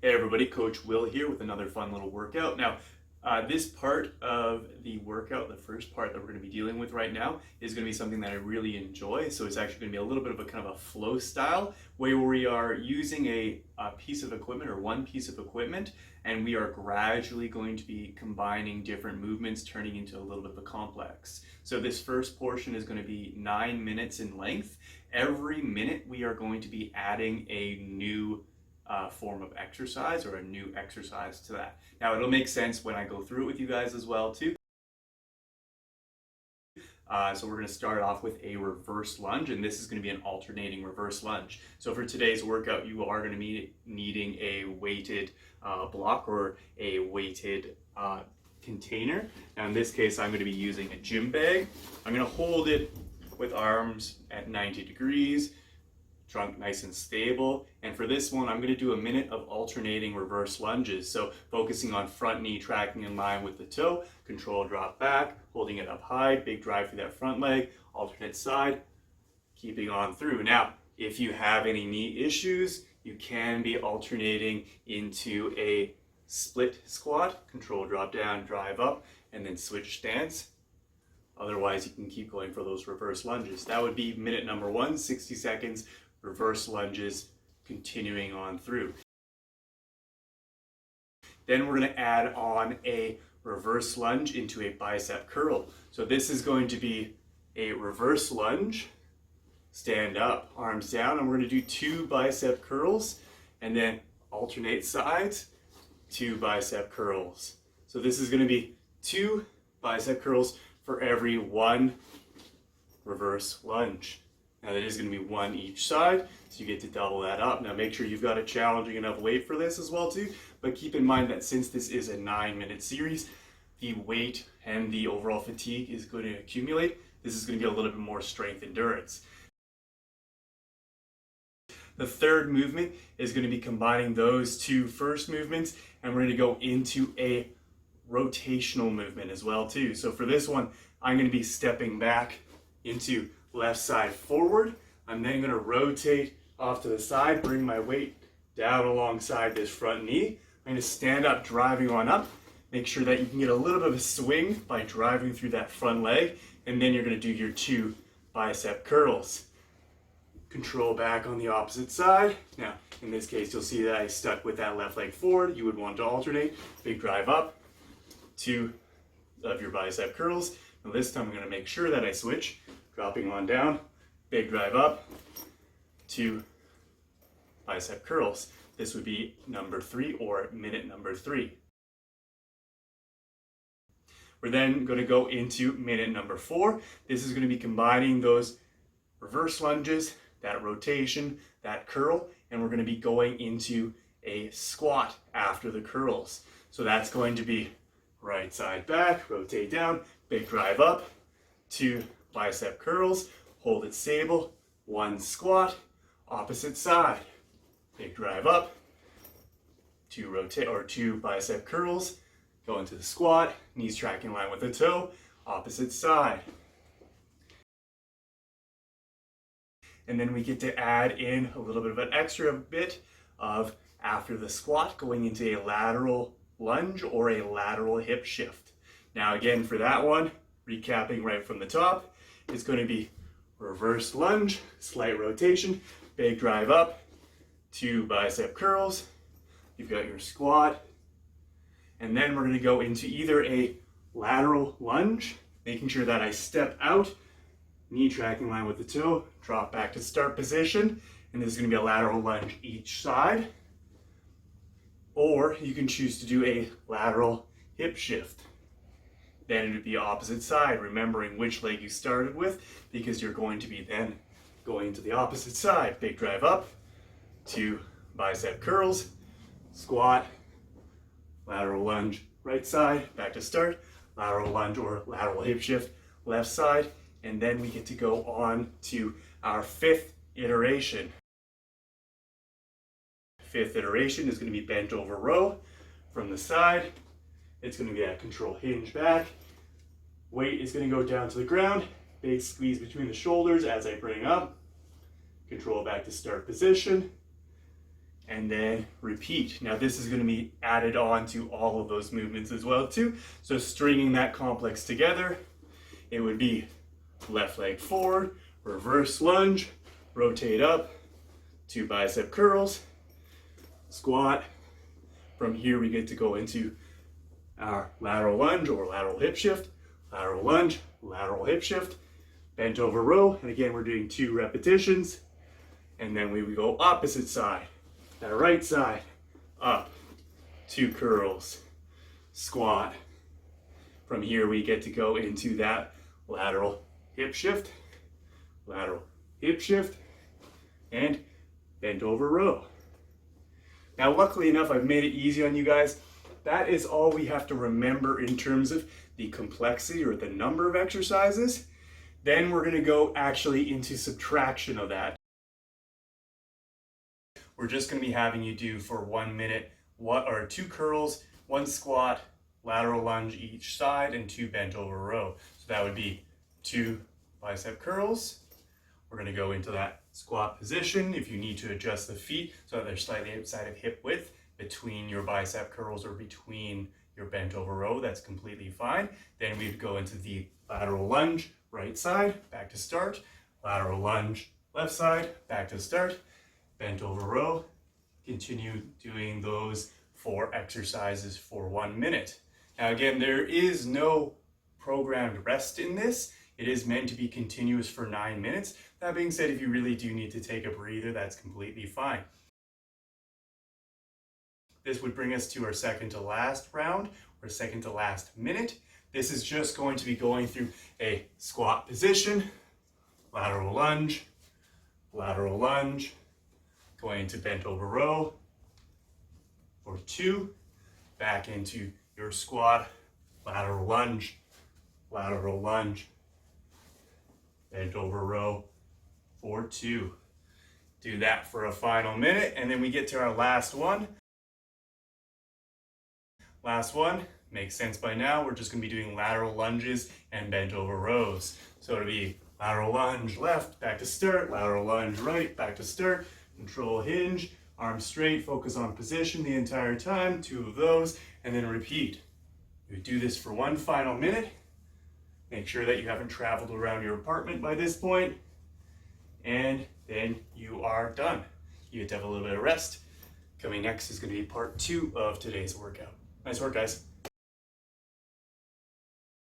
Hey everybody, Coach Will here with another fun little workout. Now, this part of the workout, the first part that we're going to be dealing with right now, is going to be something that I really enjoy. So it's actually going to be a little bit of a kind of a flow style way where we are using a piece of equipment or one piece of equipment, and we are gradually going to be combining different movements, turning into a little bit of a complex. So this first portion is going to be 9 minutes in length. Every minute we are going to be adding a new form of exercise or a new exercise to that. Now it'll make sense when I go through it with you guys as well too. So we're going to start off with a reverse lunge, and this is going to be an alternating reverse lunge. So for today's workout, you are going to be needing a weighted block or a weighted container. Now in this case, I'm going to be using a gym bag. I'm going to hold it with arms at 90 degrees. Trunk nice and stable. And for this one, I'm going to do a minute of alternating reverse lunges. So focusing on front knee tracking in line with the toe, control drop back, holding it up high, big drive through that front leg, alternate side, keeping on through. Now, if you have any knee issues, you can be alternating into a split squat, control drop down, drive up, and then switch stance. Otherwise, you can keep going for those reverse lunges. That would be minute number 1, 60 seconds, reverse lunges, continuing on through. Then we're going to add on a reverse lunge into a bicep curl. So this is going to be a reverse lunge, stand up, arms down, and we're going to do 2 bicep curls, and then alternate sides, 2 bicep curls. So this is going to be 2 bicep curls for every 1 reverse lunge. Now that is going to be 1 each side, so you get to double that up. Now make sure you've got a challenging enough weight for this as well too, but keep in mind that since this is a 9-minute series, the weight and the overall fatigue is going to accumulate. This is going to be a little bit more strength endurance. The third movement is going to be combining those 2 first movements, and we're going to go into a rotational movement as well too. So for this one, I'm going to be stepping back into left side forward. I'm then going to rotate off to the side, bring my weight down alongside this front knee. I'm going to stand up, driving on up. Make sure that you can get a little bit of a swing by driving through that front leg, and then you're going to do your 2 bicep curls. Control back on the opposite side. Now, in this case, you'll see that I stuck with that left leg forward. You would want to alternate. Big drive up, 2 of your bicep curls. Now this time I'm going to make sure that I switch. Dropping on down, big drive up, 2 bicep curls. This would be number 3 or minute number 3. We're then going to go into minute number 4. This is going to be combining those reverse lunges, that rotation, that curl, and we're going to be going into a squat after the curls. So that's going to be right side back, rotate down, big drive up, 2 bicep curls, hold it stable, 1 squat, opposite side, big drive up, 2 bicep curls, go into the squat, knees tracking in line with the toe, opposite side. And then we get to add in a little bit of an extra bit of, after the squat, going into a lateral lunge or a lateral hip shift. Now again, for that one, recapping right from the top, it's going to be reverse lunge, slight rotation, big drive up, 2 bicep curls, you've got your squat, and then we're going to go into either a lateral lunge, making sure that I step out, knee tracking in line with the toe, drop back to start position, and this is going to be a lateral lunge each side, or you can choose to do a lateral hip shift. Then it would be opposite side, remembering which leg you started with, because you're going to be then going to the opposite side. Big drive up, 2 bicep curls, squat, lateral lunge right side, back to start, lateral lunge or lateral hip shift left side, and then we get to go on to our 5th iteration. 5th iteration is going to be bent over row from the side. It's going to be at control hinge back. Weight is going to go down to the ground. Big squeeze between the shoulders as I bring up. Control back to start position. and then repeat. Now this is going to be added on to all of those movements as well too. So stringing that complex together, it would be left leg forward, reverse lunge, rotate up, 2 bicep curls, squat. From here we get to go into our lateral lunge or lateral hip shift, lateral lunge, lateral hip shift, bent over row, and again we're doing 2 repetitions, and then we would go opposite side. That right side, up, 2 curls, squat. From here we get to go into that lateral hip shift, and bent over row. Now luckily enough, I've made it easy on you guys. That is all we have to remember in terms of the complexity or the number of exercises. Then we're gonna go actually into subtraction of that. We're just going to be having you do for 1 minute 2 curls, 1 squat, lateral lunge each side, and 2 bent over row. So that would be 2 bicep curls. We're going to go into that squat position. If you need to adjust the feet so that they're slightly outside of hip width between your bicep curls or between your bent over row, that's completely fine. Then we'd go into the lateral lunge, right side, back to start, lateral lunge, left side, back to start, bent over row. Continue doing those 4 exercises for 1 minute. Now again, there is no programmed rest in this. It is meant to be continuous for 9 minutes. That being said, if you really do need to take a breather, that's completely fine. This would bring us to our second to last round, or second to last minute. This is just going to be going through a squat position, lateral lunge, going into bent over row for 2, back into your squat, lateral lunge, bent over row for 2. Do that for a final minute, and then we get to our last one. Last one, makes sense by now. We're just going to be doing lateral lunges and bent over rows. So it'll be lateral lunge left, back to start, lateral lunge right, back to start, control hinge, arms straight, focus on position the entire time, 2 of those, and then repeat. You do this for 1 final minute. Make sure that you haven't traveled around your apartment by this point, and then you are done. You get to have a little bit of rest. Coming next is going to be part 2 of today's workout. Nice work, guys.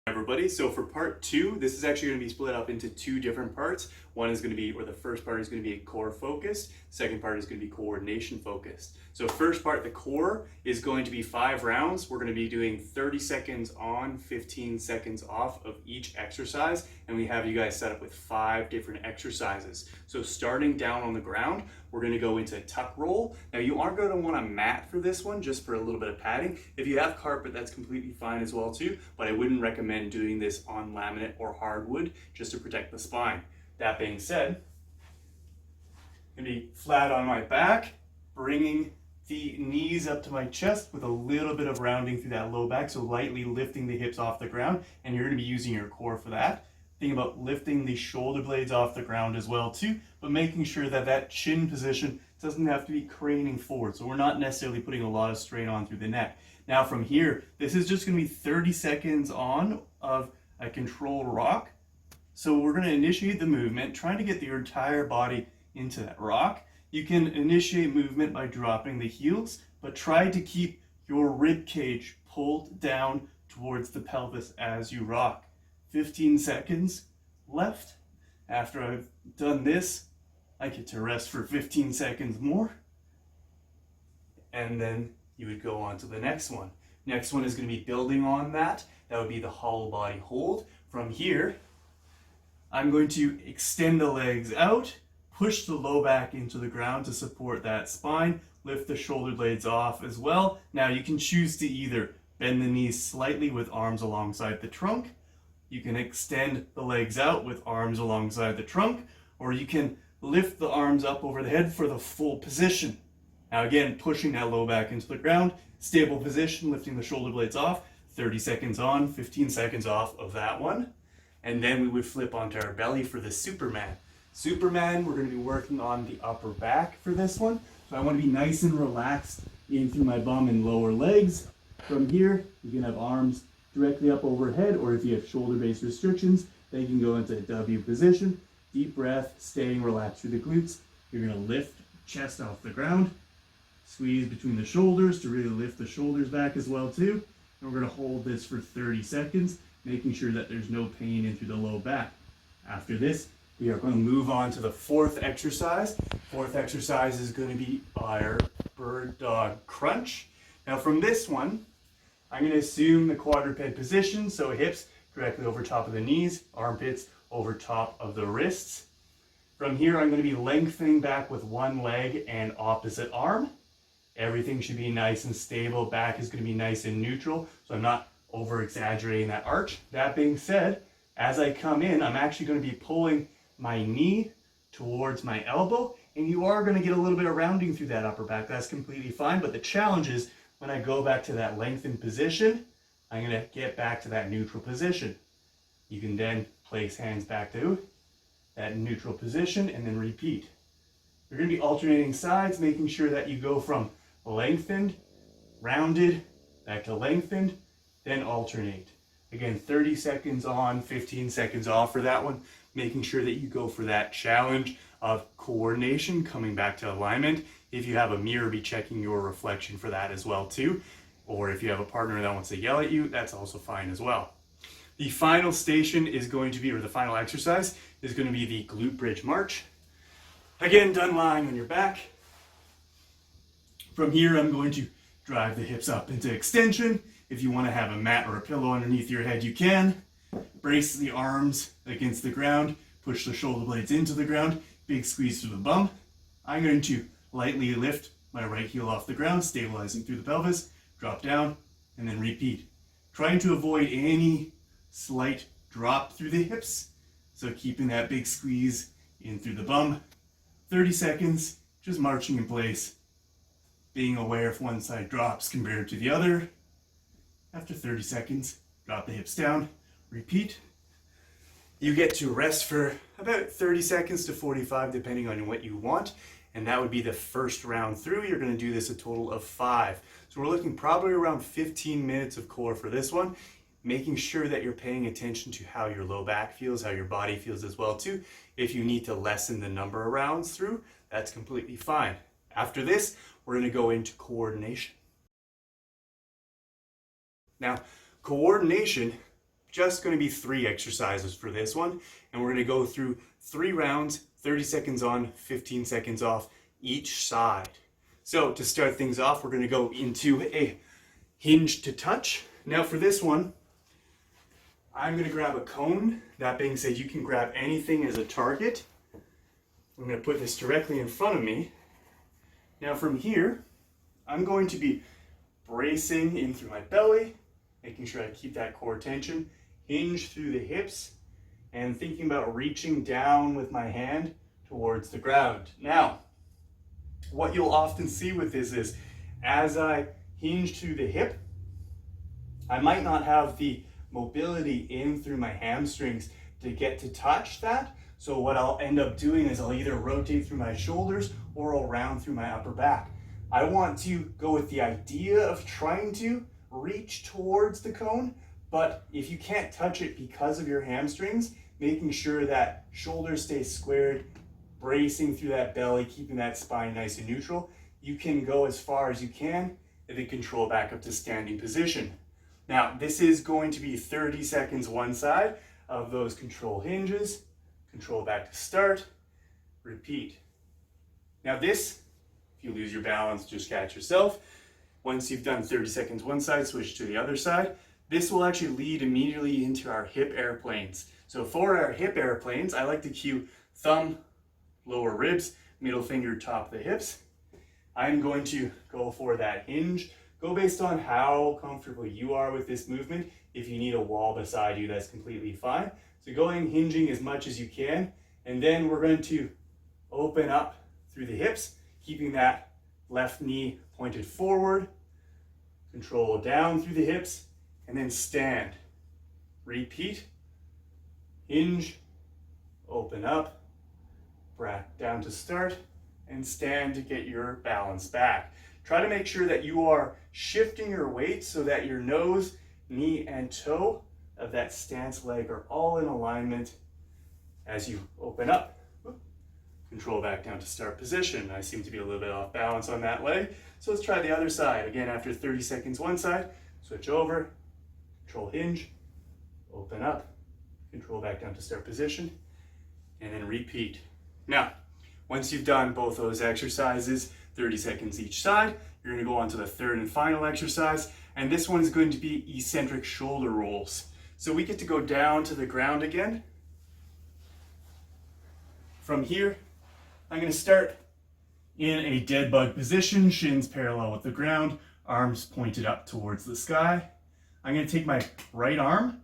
Everybody, so for part 2, this is actually going to be split up into 2 different parts. One is going to be, or the first part is going to be core focused. Second part is going to be coordination focused. So first part, the core, is going to be 5 rounds. We're going to be doing 30 seconds on, 15 seconds off of each exercise, and we have you guys set up with 5 different exercises. So starting down on the ground, we're going to go into tuck roll. Now you aren't going to want a mat for this one, just for a little bit of padding. If you have carpet, that's completely fine as well too, but I wouldn't recommend doing this on laminate or hardwood just to protect the spine. That being said, I'm going to be flat on my back, bringing the knees up to my chest with a little bit of rounding through that low back, so lightly lifting the hips off the ground, and you're going to be using your core for that. Think about lifting the shoulder blades off the ground as well too, but making sure that that chin position doesn't have to be craning forward, so we're not necessarily putting a lot of strain on through the neck. Now from here, this is just going to be 30 seconds on of a controlled rock. So we're going to initiate the movement, trying to get your entire body into that rock. You can initiate movement by dropping the heels, but try to keep your rib cage pulled down towards the pelvis as you rock. 15 seconds left. After I've done this, I get to rest for 15 seconds more. And then you would go on to the next one. Next one is going to be building on that. That would be the hollow body hold. From here, I'm going to extend the legs out, push the low back into the ground to support that spine, lift the shoulder blades off as well. Now you can choose to either bend the knees slightly with arms alongside the trunk, you can extend the legs out with arms alongside the trunk, or you can lift the arms up over the head for the full position. Now again, pushing that low back into the ground, stable position, lifting the shoulder blades off, 30 seconds on, 15 seconds off of that one. And then we would flip onto our belly for the Superman. Superman, we're going to be working on the upper back for this one. So I want to be nice and relaxed in through my bum and lower legs. From here, you can have arms directly up overhead, or if you have shoulder-based restrictions, then you can go into a W position. Deep breath, staying relaxed through the glutes. You're going to lift chest off the ground. Squeeze between the shoulders to really lift the shoulders back as well too. And we're going to hold this for 30 seconds, making sure that there's no pain in through the low back. After this, we are going to move on to the fourth exercise. Fourth exercise is going to be our bird dog crunch. Now from this one, I'm going to assume the quadruped position, so hips directly over top of the knees, armpits over top of the wrists. From here, I'm going to be lengthening back with one leg and opposite arm. Everything should be nice and stable. Back is going to be nice and neutral, so I'm not over exaggerating that arch. That being said, as I come in, I'm actually going to be pulling my knee towards my elbow, and you are going to get a little bit of rounding through that upper back. That's completely fine, but the challenge is when I go back to that lengthened position, I'm going to get back to that neutral position. You can then place hands back to that neutral position and then repeat. You're going to be alternating sides, making sure that you go from lengthened, rounded, back to lengthened, then alternate. Again, 30 seconds on, 15 seconds off for that one, making sure that you go for that challenge of coordination, coming back to alignment. If you have a mirror, be checking your reflection for that as well too. Or if you have a partner that wants to yell at you, that's also fine as well. The final station is going to be, or the final exercise is going to be the glute bridge march. Again, done lying on your back. From here, I'm going to drive the hips up into extension. If you want to have a mat or a pillow underneath your head, you can. Brace the arms against the ground. Push the shoulder blades into the ground. Big squeeze through the bum. I'm going to lightly lift my right heel off the ground, stabilizing through the pelvis. Drop down, and then repeat. Trying to avoid any slight drop through the hips. So keeping that big squeeze in through the bum. 30 seconds, just marching in place. Being aware if one side drops compared to the other. After 30 seconds, drop the hips down, repeat. You get to rest for about 30 seconds to 45, depending on what you want. And that would be the first round through. You're going to do this a total of 5. So we're looking probably around 15 minutes of core for this one, making sure that you're paying attention to how your low back feels, how your body feels as well too. If you need to lessen the number of rounds through, that's completely fine. After this, we're going to go into coordination. Now, coordination, just going to be 3 exercises for this one, and we're going to go through 3 rounds, 30 seconds on, 15 seconds off each side. So to start things off, we're going to go into a hinge to touch. Now for this one, I'm going to grab a cone. That being said, you can grab anything as a target. I'm going to put this directly in front of me. Now from here, I'm going to be bracing in through my belly, making sure I keep that core tension, hinge through the hips, and thinking about reaching down with my hand towards the ground. Now, what you'll often see with this is, as I hinge through the hip, I might not have the mobility in through my hamstrings to get to touch that. So what I'll end up doing is I'll either rotate through my shoulders or I'll round through my upper back. I want to go with the idea of trying to reach towards the cone, but if you can't touch it because of your hamstrings, making sure that shoulders stay squared, bracing through that belly, keeping that spine nice and neutral, you can go as far as you can and then control back up to standing position. Now, this is going to be 30 seconds one side of those control hinges, control back to start, repeat. Now this, if you lose your balance, just catch yourself. Once you've done 30 seconds one side, switch to the other side. This will actually lead immediately into our hip airplanes. So for our hip airplanes, I like to cue thumb, lower ribs, middle finger, top of the hips. I'm going to go for that hinge. Go based on how comfortable you are with this movement. If you need a wall beside you, that's completely fine. So going hinging as much as you can, and then we're going to open up through the hips, keeping that left knee pointed forward, control down through the hips, and then stand. Repeat, hinge, open up, back down to start, and stand to get your balance back. Try to make sure that you are shifting your weight so that your nose, knee, and toe of that stance leg are all in alignment as you open up. Control back down to start position. I seem to be a little bit off balance on that leg, so let's try the other side. Again, after 30 seconds one side, switch over, control hinge, open up, control back down to start position, and then repeat. Now, once you've done both those exercises, 30 seconds each side, you're going to go on to the third and final exercise, and this one is going to be eccentric shoulder rolls. So we get to go down to the ground again. From here, I'm going to start in a dead bug position, shins parallel with the ground, arms pointed up towards the sky. I'm going to take my right arm,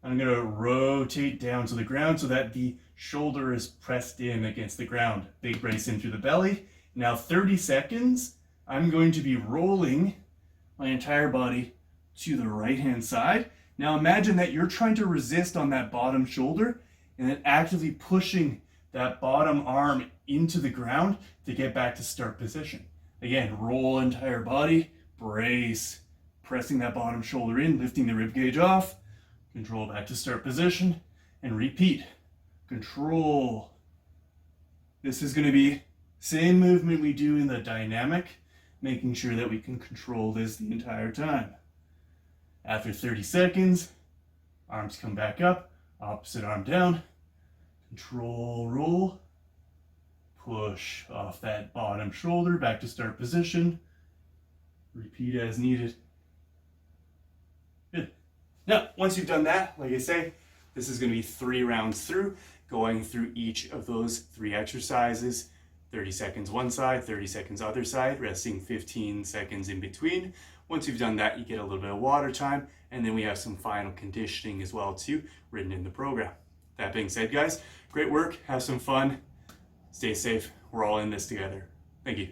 I'm going to rotate down to the ground so that the shoulder is pressed in against the ground. Big brace in through the belly. Now 30 seconds, I'm going to be rolling my entire body to the right hand side. Now imagine that you're trying to resist on that bottom shoulder and then actively pushing that bottom arm into the ground to get back to start position. Again, roll entire body, brace, pressing that bottom shoulder in, lifting the rib cage off, control back to start position, and repeat. Control. This is going to be same movement we do in the dynamic, making sure that we can control this the entire time. After 30 seconds, arms come back up, opposite arm down, control roll, push off that bottom shoulder back to start position, repeat as needed. Good. Now, once you've done that, like I say, this is going to be 3 rounds through, going through each of those 3 exercises. 30 seconds one side, 30 seconds other side, resting 15 seconds in between. Once you've done that, you get a little bit of water time, and then we have some final conditioning as well too, written in the program. That being said, guys, great work, have some fun, stay safe, we're all in this together. Thank you.